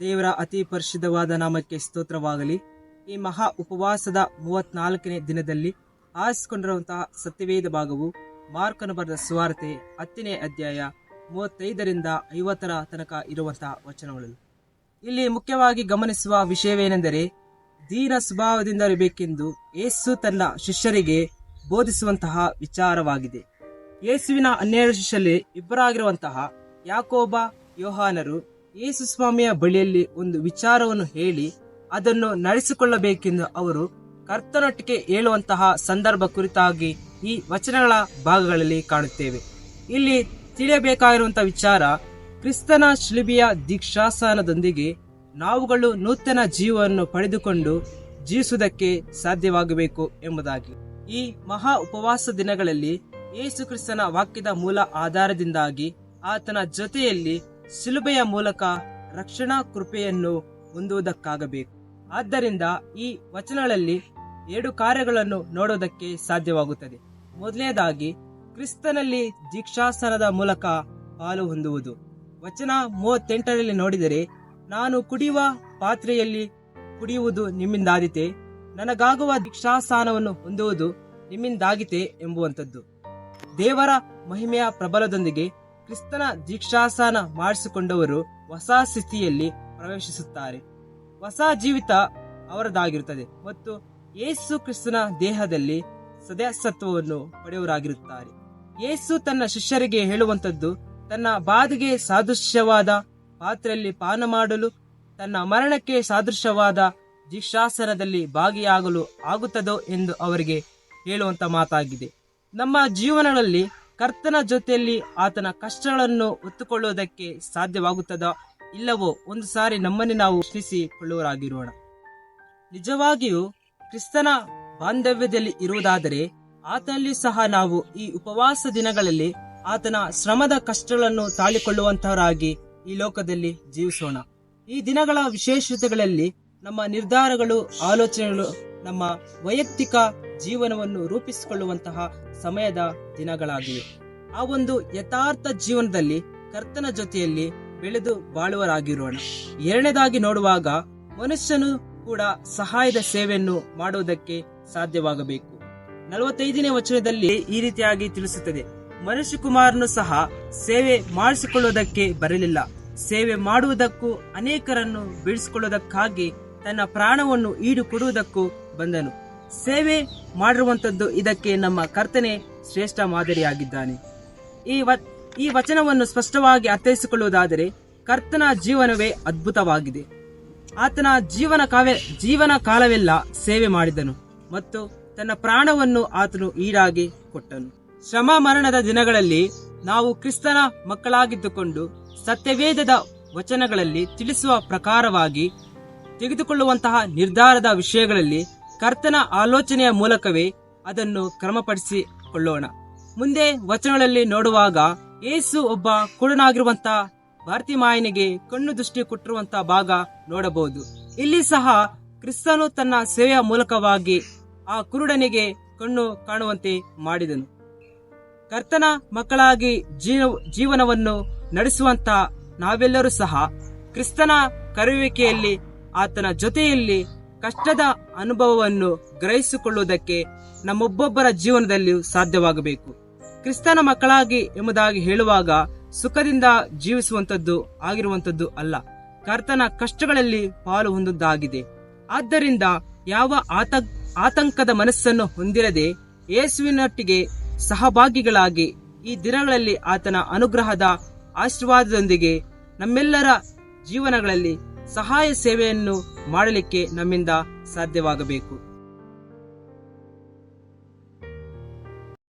ದೇವರ ಅತಿ ಪರಿಶುದ್ಧವಾದ ನಾಮಕ್ಕೆ ಸ್ತೋತ್ರವಾಗಲಿ. ಈ ಮಹಾ ಉಪವಾಸದ 34ನೇ ದಿನದಲ್ಲಿ ಆರಿಸಿಕೊಂಡಿರುವಂತಹ ಸತ್ಯವೇದ ಭಾಗವು ಮಾರ್ಕನು ಬರೆದ ಸುವಾರ್ತೆ 10ನೇ ಅಧ್ಯಾಯ 35ರಿಂದ 50ರ ತನಕ ಇರುವಂತಹ ವಚನಗಳು. ಇಲ್ಲಿ ಮುಖ್ಯವಾಗಿ ಗಮನಿಸುವ ವಿಷಯವೇನೆಂದರೆ, ದೀನ ಸ್ವಭಾವದಿಂದ ಇರಬೇಕೆಂದು ಯೇಸು ತನ್ನ ಶಿಷ್ಯರಿಗೆ ಬೋಧಿಸುವಂತಹ ವಿಚಾರವಾಗಿದೆ. ಯೇಸುವಿನ 12 ಶಿಷ್ಯರಲ್ಲಿ ಇಬ್ಬರಾಗಿರುವಂತಹ ಯಾಕೋಬ, ಯೋಹಾನರು ಯೇಸು ಸ್ವಾಮಿಯ ಬಳಿಯಲ್ಲಿ ಒಂದು ವಿಚಾರವನ್ನು ಹೇಳಿ ಅದನ್ನು ನಡೆಸಿಕೊಳ್ಳಬೇಕೆಂದು ಅವರು ಕರ್ತನೊಟ್ಟಿಗೆ ಹೇಳುವಂತಹ ಸಂದರ್ಭ ಕುರಿತಾಗಿ ಈ ವಚನಗಳ ಭಾಗಗಳಲ್ಲಿ ಕಾಣುತ್ತೇವೆ. ಇಲ್ಲಿ ತಿಳಿಯಬೇಕಾಗಿರುವಂತಹ ವಿಚಾರ, ಕ್ರಿಸ್ತನ ಶಿಲುಬೆಯ ದೀಕ್ಷಾಸನದೊಂದಿಗೆ ನಾವುಗಳು ನೂತನ ಜೀವವನ್ನು ಪಡೆದುಕೊಂಡು ಜೀವಿಸುವುದಕ್ಕೆ ಸಾಧ್ಯವಾಗಬೇಕು ಎಂಬುದಾಗಿ. ಈ ಮಹಾ ಉಪವಾಸ ದಿನಗಳಲ್ಲಿ ಯೇಸು ಕ್ರಿಸ್ತನ ವಾಕ್ಯದ ಮೂಲ ಆಧಾರದಿಂದಾಗಿ ಆತನ ಜೊತೆಯಲ್ಲಿ ಶಿಲುಬೆಯ ಮೂಲಕ ರಕ್ಷಣಾ ಕೃಪೆಯನ್ನು ಹೊಂದುವುದಕ್ಕಾಗಬೇಕು. ಆದ್ದರಿಂದ ಈ ವಚನಗಳಲ್ಲಿ 2 ಕಾರ್ಯಗಳನ್ನು ನೋಡೋದಕ್ಕೆ ಸಾಧ್ಯವಾಗುತ್ತದೆ. ಮೊದಲನೇದಾಗಿ, ಕ್ರಿಸ್ತನಲ್ಲಿ ದೀಕ್ಷಾಸನದ ಮೂಲಕ ಪಾಲು ಹೊಂದುವುದು. ವಚನ 38ರಲ್ಲಿ ನೋಡಿದರೆ, ನಾನು ಕುಡಿಯುವ ಪಾತ್ರೆಯಲ್ಲಿ ಕುಡಿಯುವುದು ನಿಮ್ಮಿಂದಾದೀತೆ, ನನಗಾಗುವ ದೀಕ್ಷಾಸನವನ್ನು ಹೊಂದುವುದು ನಿಮ್ಮಿಂದಾಗಿತೆ ಎಂಬುವಂಥದ್ದು. ದೇವರ ಮಹಿಮೆಯ ಪ್ರಬಲದೊಂದಿಗೆ ಕ್ರಿಸ್ತನ ದೀಕ್ಷಾಸನ ಮಾಡಿಸಿಕೊಂಡವರು ಹೊಸ ಸ್ಥಿತಿಯಲ್ಲಿ ಪ್ರವೇಶಿಸುತ್ತಾರೆ. ಹೊಸ ಜೀವಿತ ಅವರದಾಗಿರುತ್ತದೆ ಮತ್ತು ಯೇಸು ಕ್ರಿಸ್ತನ ದೇಹದಲ್ಲಿ ಸದಸ್ಯತ್ವವನ್ನು ಪಡೆಯುವರಾಗಿರುತ್ತಾರೆ. ಯೇಸು ತನ್ನ ಶಿಷ್ಯರಿಗೆ ಹೇಳುವಂಥದ್ದು, ತನ್ನ ಬಾಧೆಗೆ ಸಾದೃಶ್ಯವಾದ ಪಾತ್ರೆಯಲ್ಲಿ ಪಾನ ಮಾಡಲು, ತನ್ನ ಮರಣಕ್ಕೆ ಸಾದೃಶ್ಯವಾದ ದೀಕ್ಷಾಸನದಲ್ಲಿ ಭಾಗಿಯಾಗಲು ಆಗುತ್ತದೋ ಎಂದು ಅವರಿಗೆ ಹೇಳುವಂತ ಮಾತಾಗಿದೆ. ನಮ್ಮ ಜೀವನಗಳಲ್ಲಿ ಕರ್ತನ ಜೊತೆಯಲ್ಲಿ ಆತನ ಕಷ್ಟಗಳನ್ನು ಹೊತ್ತುಕೊಳ್ಳುವುದಕ್ಕೆ ಸಾಧ್ಯವಾಗುತ್ತದೋ ಇಲ್ಲವೋ ಒಂದು ಸಾರಿ ನಮ್ಮನ್ನು ನಾವು ಪ್ರಶ್ನಿಸಿಕೊಳ್ಳುವರಾಗಿರೋಣ. ನಿಜವಾಗಿಯೂ ಕ್ರಿಸ್ತನ ಬಾಂಧವ್ಯದಲ್ಲಿ ಇರುವುದಾದರೆ ಆತನಲ್ಲಿ ಸಹ ನಾವು ಈ ಉಪವಾಸ ದಿನಗಳಲ್ಲಿ ಆತನ ಶ್ರಮದ ಕಷ್ಟಗಳನ್ನು ತಾಳಿಕೊಳ್ಳುವಂತಹವರಾಗಿ ಈ ಲೋಕದಲ್ಲಿ ಜೀವಿಸೋಣ. ಈ ದಿನಗಳ ವಿಶೇಷತೆಗಳಲ್ಲಿ ನಮ್ಮ ನಿರ್ಧಾರಗಳು, ಆಲೋಚನೆಗಳು ನಮ್ಮ ವೈಯಕ್ತಿಕ ಜೀವನವನ್ನು ರೂಪಿಸಿಕೊಳ್ಳುವಂತಹ ಸಮಯದ ದಿನಗಳಾಗಿವೆ. ಆ ಒಂದು ಯಥಾರ್ಥ ಜೀವನದಲ್ಲಿ ಕರ್ತನ ಜೊತೆಯಲ್ಲಿ ಬೆಳೆದು ಬಾಳುವರಾಗಿರೋಣ. ಎರಡನೇದಾಗಿ ನೋಡುವಾಗ, ಮನುಷ್ಯನು ಕೂಡ ಸಹಾಯದ ಸೇವೆಯನ್ನು ಮಾಡುವುದಕ್ಕೆ ಸಾಧ್ಯವಾಗಬೇಕು. 45ನೇ ವಚನದಲ್ಲಿ ಈ ರೀತಿಯಾಗಿ ತಿಳಿಸುತ್ತದೆ, ಮನುಷ್ಯ ಕುಮಾರನು ಸಹ ಸೇವೆ ಮಾಡಿಸಿಕೊಳ್ಳುವುದಕ್ಕೆ ಬರಲಿಲ್ಲ, ಸೇವೆ ಮಾಡುವುದಕ್ಕೂ ಅನೇಕರನ್ನು ಬೀಳಿಸಿಕೊಳ್ಳುವುದಕ್ಕಾಗಿ ತನ್ನ ಪ್ರಾಣವನ್ನು ಈಡು ಕೊಡುವುದಕ್ಕೂ ಬಂದನು. ಸೇವೆ ಮಾಡಿರುವಂತದ್ದು ಇದಕ್ಕೆ ನಮ್ಮ ಕರ್ತನೆ ಶ್ರೇಷ್ಠ ಮಾದರಿಯಾಗಿದ್ದಾನೆ. ಈ ವಚನವನ್ನು ಸ್ಪಷ್ಟವಾಗಿ ಅರ್ಥೈಸಿಕೊಳ್ಳುವುದಾದರೆ, ಕರ್ತನ ಜೀವನವೇ ಅದ್ಭುತವಾಗಿದೆ. ಆತನ ಜೀವನ ಕಾಲವೆಲ್ಲ ಸೇವೆ ಮಾಡಿದನು ಮತ್ತು ತನ್ನ ಪ್ರಾಣವನ್ನು ಆತನು ಈಡಾಗಿ ಕೊಟ್ಟನು. ಶ್ರಮ ಮರಣದ ದಿನಗಳಲ್ಲಿ ನಾವು ಕ್ರಿಸ್ತನ ಮಕ್ಕಳಾಗಿದ್ದುಕೊಂಡು ಸತ್ಯವೇದದ ವಚನಗಳಲ್ಲಿ ತಿಳಿಸುವ ಪ್ರಕಾರವಾಗಿ ತೆಗೆದುಕೊಳ್ಳುವಂತಹ ನಿರ್ಧಾರದ ವಿಷಯಗಳಲ್ಲಿ ಕರ್ತನ ಆಲೋಚನೆಯ ಮೂಲಕವೇ ಅದನ್ನು ಕ್ರಮಪಡಿಸಿಕೊಳ್ಳೋಣ. ಮುಂದೆ ವಚನಗಳಲ್ಲಿ ನೋಡುವಾಗ, ಯೇಸು ಒಬ್ಬ ಕುರುಡನಾಗಿರುವಂತಹ ಬಾರ್ತಿಮಾಯನಿಗೆ ಕಣ್ಣು ದೃಷ್ಟಿ ಕೊಟ್ಟಿರುವಂತಹ ಭಾಗ ನೋಡಬಹುದು. ಇಲ್ಲಿ ಸಹ ಕ್ರಿಸ್ತನು ತನ್ನ ಸೇವೆಯ ಮೂಲಕವಾಗಿ ಆ ಕುರುಡನಿಗೆ ಕಣ್ಣು ಕಾಣುವಂತೆ ಮಾಡಿದನು. ಕರ್ತನ ಮಕ್ಕಳಾಗಿ ಜೀವನವನ್ನು ನಡೆಸುವಂತಹ ನಾವೆಲ್ಲರೂ ಸಹ ಕ್ರಿಸ್ತನ ಕರೆಯುವಿಕೆಯಲ್ಲಿ ಆತನ ಜೊತೆಯಲ್ಲಿ ಕಷ್ಟದ ಅನುಭವವನ್ನು ಗ್ರಹಿಸಿಕೊಳ್ಳುವುದಕ್ಕೆ ನಮ್ಮೊಬ್ಬೊಬ್ಬರ ಜೀವನದಲ್ಲಿಯೂ ಸಾಧ್ಯವಾಗಬೇಕು. ಕ್ರಿಸ್ತನ ಮಕ್ಕಳಾಗಿ ಎಂಬುದಾಗಿ ಹೇಳುವಾಗ ಸುಖದಿಂದ ಜೀವಿಸುವಂತದ್ದು ಆಗಿರುವಂತದ್ದು ಅಲ್ಲ, ಕರ್ತನ ಕಷ್ಟಗಳಲ್ಲಿ ಪಾಲು ಹೊಂದುವುದಾಗಿದೆ. ಆದ್ದರಿಂದ ಯಾವ ಆತಂಕದ ಮನಸ್ಸನ್ನು ಹೊಂದಿರದೆ ಯೇಸುವಿನೊಟ್ಟಿಗೆ ಸಹಭಾಗಿಗಳಾಗಿ ಈ ದಿನಗಳಲ್ಲಿ ಆತನ ಅನುಗ್ರಹದ ಆಶೀರ್ವಾದದೊಂದಿಗೆ ನಮ್ಮೆಲ್ಲರ ಜೀವನಗಳಲ್ಲಿ ಸಹಾಯ ಸೇವೆಯನ್ನು ಮಾಡಲಿಕ್ಕೆ ನಮ್ಮಿಂದ ಸಾಧ್ಯವಾಗಬೇಕು.